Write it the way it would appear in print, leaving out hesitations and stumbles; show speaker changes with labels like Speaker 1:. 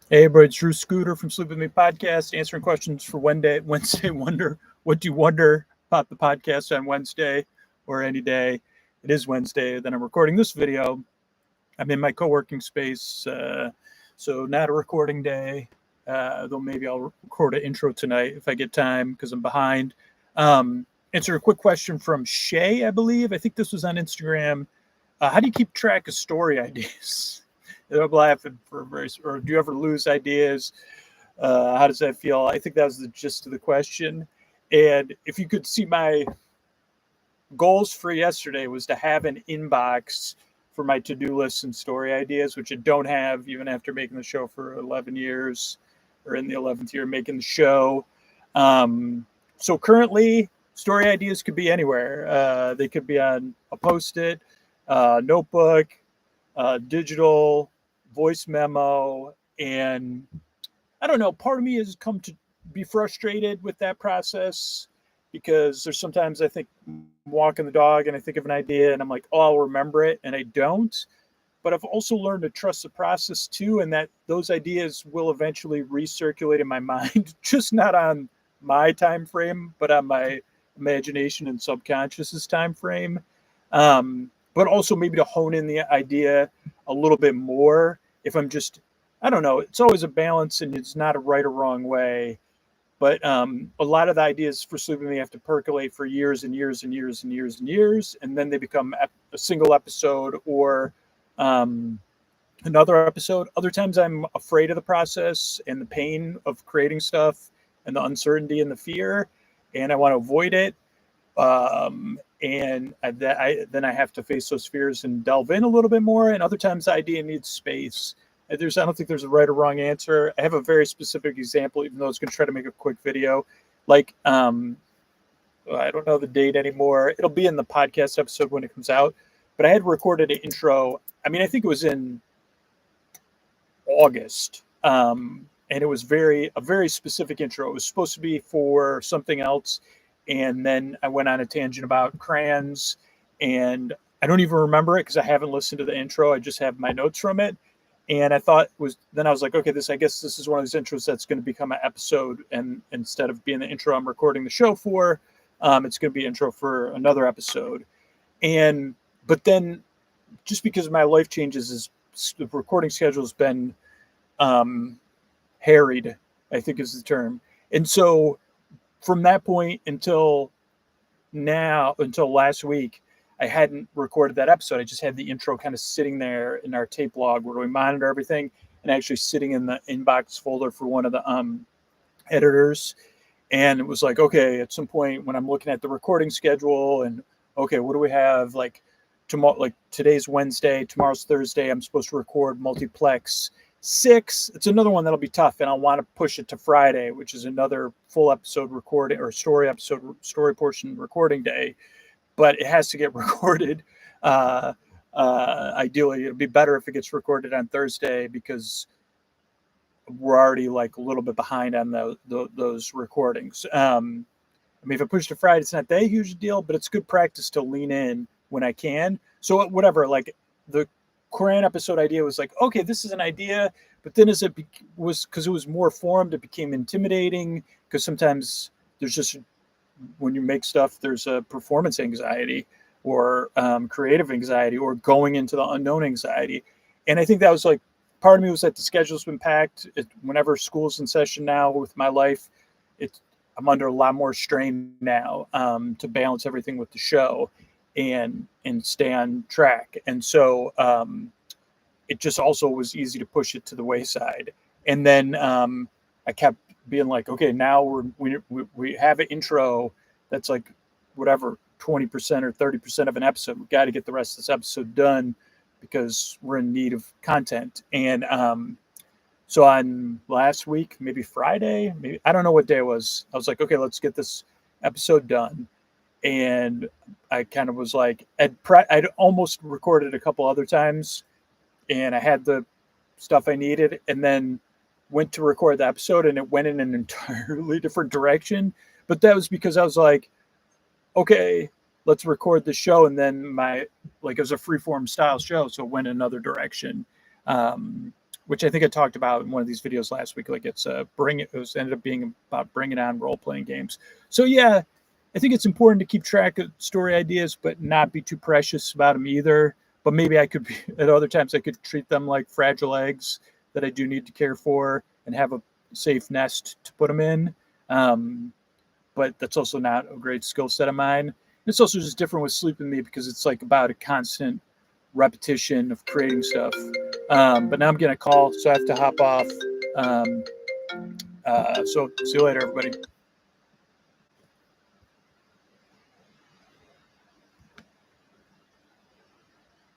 Speaker 1: Hey, everybody, it's Drew Scooter from Sleep With Me Podcast, answering questions for Wednesday Wonder. What do you wonder about the podcast on Wednesday or any day? It is Wednesday. Then I'm recording this video. I'm in my co-working space, so not a recording day. Though maybe I'll record an intro tonight if I get time because I'm behind. Answer a quick question from Shay, I believe. I think this was on Instagram. How do you keep track of story ideas? I'm laughing for very, or do you ever lose ideas? How does that feel? I think that was the gist of the question. And if you could see my goals for yesterday was to have an inbox for my to-do lists and story ideas, which I don't have even after making the show for 11 years or in the 11th year making the show. So currently story ideas could be anywhere. They could be on a post-it, notebook, digital, voice memo, and I don't know. Part of me has come to be frustrated with that process because there's sometimes I think I'm walking the dog and I think of an idea and I'm like, oh, I'll remember it, and I don't. But I've also learned to trust the process too, and that those ideas will eventually recirculate in my mind, just not on my time frame, but on my imagination and subconscious's time frame. But also maybe to hone in the idea a little bit more if I'm just, I don't know, it's always a balance and it's not a right or wrong way. But a lot of the ideas for sleeping me have to percolate for years and years and years and years and years, and then they become a single episode or um, another episode. Other times I'm afraid of the process and the pain of creating stuff and the uncertainty and the fear, and I want to avoid it. Then I have to face those fears and delve in a little bit more. And other times the idea needs space. I don't think there's a right or wrong answer. I have a very specific example, even though I was going to try to make a quick video. Like, I don't know the date anymore. It'll be in the podcast episode when it comes out. But I had recorded an intro. I mean, I think it was in August. And it was a very specific intro. It was supposed to be for something else, and then I went on a tangent about crayons, and I don't even remember it because I haven't listened to the intro. I just have my notes from it, and I thought it was. Then I was like, okay, I guess this is one of those intros that's going to become an episode, and instead of being the intro I'm recording the show for, it's going to be intro for another episode, and but then just because my life changes, is the recording schedule has been um, harried, I think is the term. And so from that point until last week, I hadn't recorded that episode. I just had the intro kind of sitting there in our tape log where we monitor everything, and actually sitting in the inbox folder for one of the editors. And it was like, okay, at some point when I'm looking at the recording schedule and okay, what do we have like tomorrow? Like today's Wednesday, tomorrow's Thursday. I'm supposed to record multiplex 6. It's another one that'll be tough, and I want to push it to Friday, which is another full episode recording or story portion recording day. But it has to get recorded. Ideally, it'd be better if it gets recorded on Thursday because we're already like a little bit behind on those recordings. I mean, if I push to Friday, it's not that huge a deal, but it's good practice to lean in when I can. So whatever, like the Korean episode idea was like, okay, this is an idea, but then as was because it was more formed, it became intimidating because sometimes there's just when you make stuff, there's a performance anxiety or creative anxiety or going into the unknown anxiety. And I think that was like part of me was that the schedule's been packed. Whenever school's in session now with my life, it's I'm under a lot more strain now to balance everything with the show and stay on track. And so it just also was easy to push it to the wayside. And then I kept being like, okay, now we have an intro that's like whatever 20% or 30% of an episode. We got to get the rest of this episode done because we're in need of content. And so on last week, maybe Friday, maybe I don't know what day it was. I was like, okay, let's get this episode done. And I kind of was like, I'd almost recorded a couple other times, and I had the stuff I needed, and then went to record the episode, and it went in an entirely different direction. But that was because I was like, okay, let's record the show, and then it was a freeform style show, so it went another direction. which I think I talked about in one of these videos last week. Like it ended up being about bringing on role-playing games. So yeah, I think it's important to keep track of story ideas, but not be too precious about them either. But maybe I could be, at other times I could treat them like fragile eggs that I do need to care for and have a safe nest to put them in. But that's also not a great skill set of mine. It's also just different with Sleep With Me because it's like about a constant repetition of creating stuff. But now I'm getting a call, so I have to hop off. So see you later, everybody.